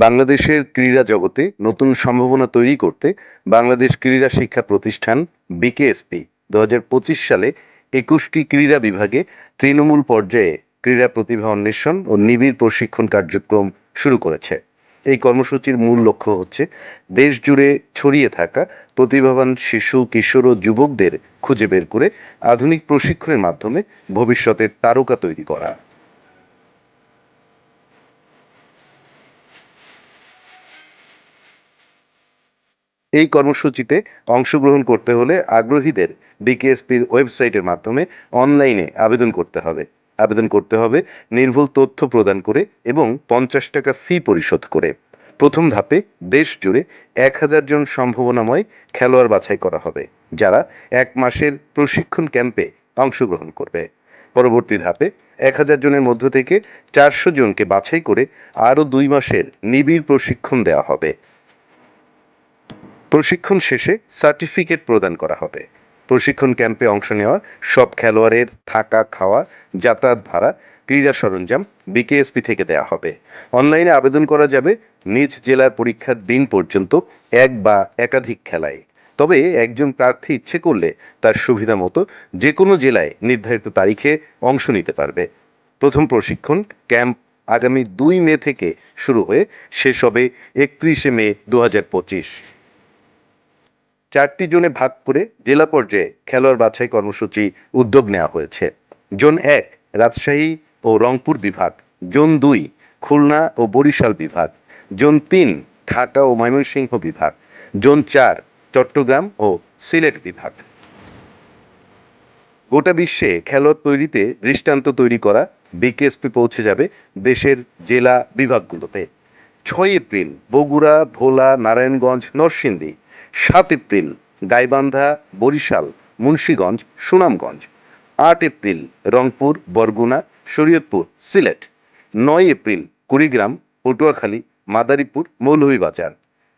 বাংলাদেশের ক্রীড়া জগতে নতুন সম্ভাবনা তৈরি করতে বাংলাদেশ ক্রীড়া শিক্ষা প্রতিষ্ঠান বিকেএসপি ২০২৫ সালে ২১টি ক্রীড়া বিভাগে তৃণমূল পর্যায়ে ক্রীড়া প্রতিভা অন্বেষণ ও নিবিড় প্রশিক্ষণ কার্যক্রম শুরু করেছে। এই কর্মসূচির মূল লক্ষ্য হচ্ছে দেশ জুড়ে ছড়িয়ে থাকা প্রতিভাবান শিশু, কিশোর ও যুবকদের খুঁজে বের করে আধুনিক প্রশিক্ষণের মাধ্যমে ভবিষ্যতের তারকা তৈরি করা। এই কর্মসূচিতে অংশগ্রহণ করতে হলে আগ্রহীদের বিকেএসপির ওয়েবসাইটের মাধ্যমে অনলাইনে আবেদন করতে হবে। আবেদন করতে হবে নির্ভুল তথ্য প্রদান করে এবং ৫০ টাকা ফি পরিশোধ করে। প্রথম ধাপে দেশ জুড়ে ১,০০০ জন সম্ভাবনাময় খেলোয়াড় বাছাই করা হবে, যারা ১ মাসের প্রশিক্ষণ ক্যাম্পে অংশগ্রহণ করবে। পরবর্তী ধাপে ১,০০০ জনের মধ্য থেকে ৪০০ জনকে বাছাই করে আরও ২ মাসের নিবিড় প্রশিক্ষণ দেওয়া হবে। প্রশিক্ষণ শেষে সার্টিফিকেট প্রদান করা হবে। প্রশিক্ষণ ক্যাম্পে অংশ নেওয়া সব খেলোয়াড়ের থাকা, খাওয়া, যাতায়াত ভাড়া, ক্রীড়া সরঞ্জাম বিকেএসপি থেকে দেওয়া হবে। অনলাইনে আবেদন করা যাবে নিজ জেলার পরীক্ষার দিন পর্যন্ত এক বা একাধিক খেলায়। তবে একজন প্রার্থী ইচ্ছে করলে তার সুবিধা মতো যে কোনো জেলায় নির্ধারিত তারিখে অংশ নিতে পারবে। প্রথম প্রশিক্ষণ ক্যাম্প আগামী ২ মে থেকে শুরু হয়ে শেষ হবে ৩১শে মে ২০২৫। ৪টি জোনে ভাগ করে জেলা পর্যায়ে খেলোয়াড় বাছাই কর্মসূচি উদ্যোগ নেওয়া হয়েছে। জোন ১ রাজশাহী ও রংপুর বিভাগ, জোন ২ খুলনা ও বরিশাল বিভাগ, জোন ৩ ঢাকা ও ময়মনসিংহ বিভাগ, জোন ৪ চট্টগ্রাম ও সিলেট বিভাগ। গোটা বিশ্বে খেলোয়াড় তৈরিতে দৃষ্টান্ত তৈরি করা বিকেএসপি পৌঁছে যাবে দেশের জেলা বিভাগগুলোতে। ৬ April Bogura, Bhola, Narayanganj, Narsingdi. ৭ April Gaibandha, Barishal, Munshiganj, Sunamganj. ৮ April Rangpur, Barguna, Shariatpur, Sylhet. ৯ April Kurigram, Patuakhali, Madaripur, Moulvibazar.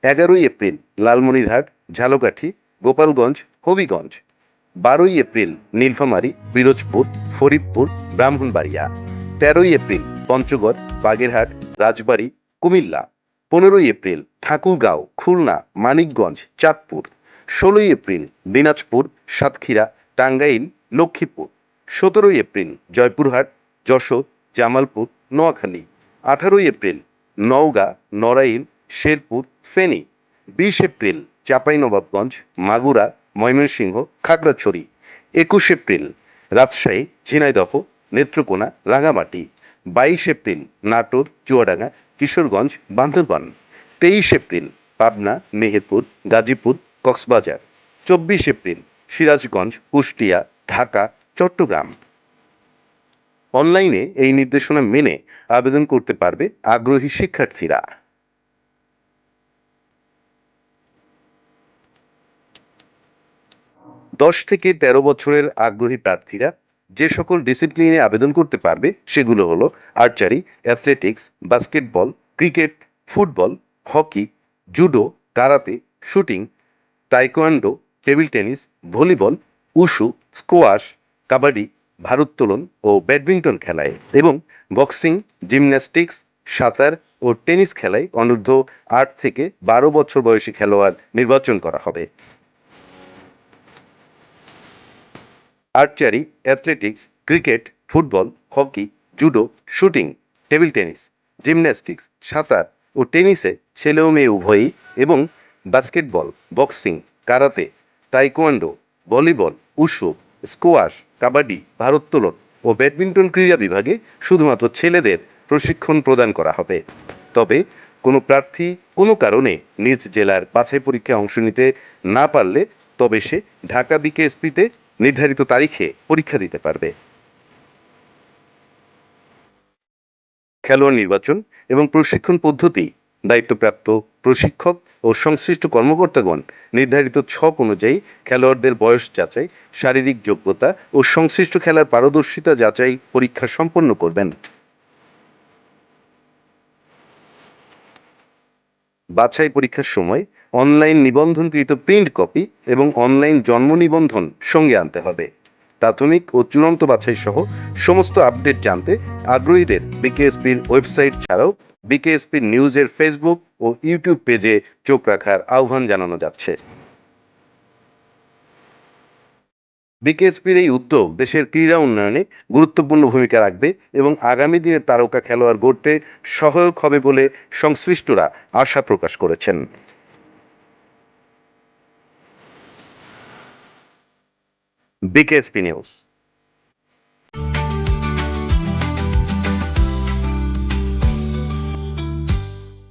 ১১ April Lalmonirhat, Jhalokathi, Gopalganj, Habiganj. ১২ April Nilphamari, Pirojpur, Faridpur, Brahmanbaria. ১৩ April Panchagarh, Bagerhat, Rajbari, Comilla. ১৫ April Thakurgaon, Khulna, Manikganj, Chandpur. ১৬ April Dinajpur, Satkhira, Tangail, Lakshmipur. ১৭ April Joypurhat, Jessore, Jamalpur, Noakhali. ১৮ April Naogaon, Narail, Sherpur, Feni. ২০ April Chapainawabganj, Magura, Mymensingh, Khagrachhari. ২১ April Rajshahi, Jhenaidah, Netrokona, Rangamati. ২২ April Natore, Chuadanga, Kishoreganj, Bandarban. ২৩ April Pabna, Meherpur, Gazipur, Cox's Bazar. ২৪ April Sirajganj, Kushtia, Dhaka, Chattogram. অনলাইনে এই নির্দেশনা মেনে আবেদন করতে পারবে আগ্রহী শিক্ষার্থীরা। ১০ থেকে ১৩ বছরের আগ্রহী প্রার্থীরা যে সকল ডিসিপ্লিনে আবেদন করতে পারবে সেগুলো হলো archery, athletics, basketball, cricket, football, hockey, judo, karate, shooting, taekwondo, table tennis, volleyball, wushu, squash, kabaddi, ভারোত্তোলন ও ব্যাডমিন্টন খেলায় এবং বক্সিং, জিমন্যাস্টিক্স, সাঁতার ও টেনিস খেলায় অনূর্ধ্ব ৮ থেকে ১২ বছর বয়সী খেলোয়াড় নির্বাচন করা হবে। Archery, athletics, cricket, football, hockey, judo, shooting, table tennis, gymnastics, সাঁতার ও টেনিসে ছেলে ও মেয়ে উভয়ই এবং basketball, boxing, karate, taekwondo, volleyball, wushu, squash, kabaddi, ভারোত্তোলন ও ব্যাডমিন্টন ক্রীড়া বিভাগে শুধুমাত্র ছেলেদের প্রশিক্ষণ প্রদান করা হবে। তবে কোনো প্রার্থী কোনো কারণে নিজ জেলার বাছাই পরীক্ষায় অংশ নিতে না পারলে তবে সে ঢাকা বিকেএসপিতে নির্ধারিত তারিখে পরীক্ষা দিতে পারবে। খেলোয়াড় নির্বাচন এবং প্রশিক্ষণ পদ্ধতি দায়িত্বপ্রাপ্ত প্রশিক্ষক ও সংশ্লিষ্ট কর্মকর্তাগণ নির্ধারিত ছক অনুযায়ী খেলোয়াড়দের বয়স যাচাই, শারীরিক যোগ্যতা ও সংশ্লিষ্ট খেলার পারদর্শিতা যাচাই পরীক্ষা সম্পন্ন করবেন। বাছাই পরীক্ষার সময় অনলাইন নিবন্ধনকৃত প্রিন্ট কপি এবং অনলাইন জন্ম নিবন্ধন সঙ্গে আনতে হবে। প্রাথমিক ও চূড়ান্ত বাছাই সহ সমস্ত আপডেট জানতে আগ্রহীদের বিকেএসপির ওয়েবসাইট ছাড়াও বিকেএসপি নিউজের ফেসবুক ও ইউটিউব পেজে চোখ রাখার আহ্বান জানানো যাচ্ছে। বিকেএসপির এই উদ্যোগ দেশের ক্রীড়া উন্নয়নে গুরুত্বপূর্ণ ভূমিকা রাখবে এবং আগামী দিনে তারকা খেলোয়াড় গড়তে সহায়ক হবে বলে সংশ্লিষ্টরা আশা প্রকাশ করেছেন। BKSP news.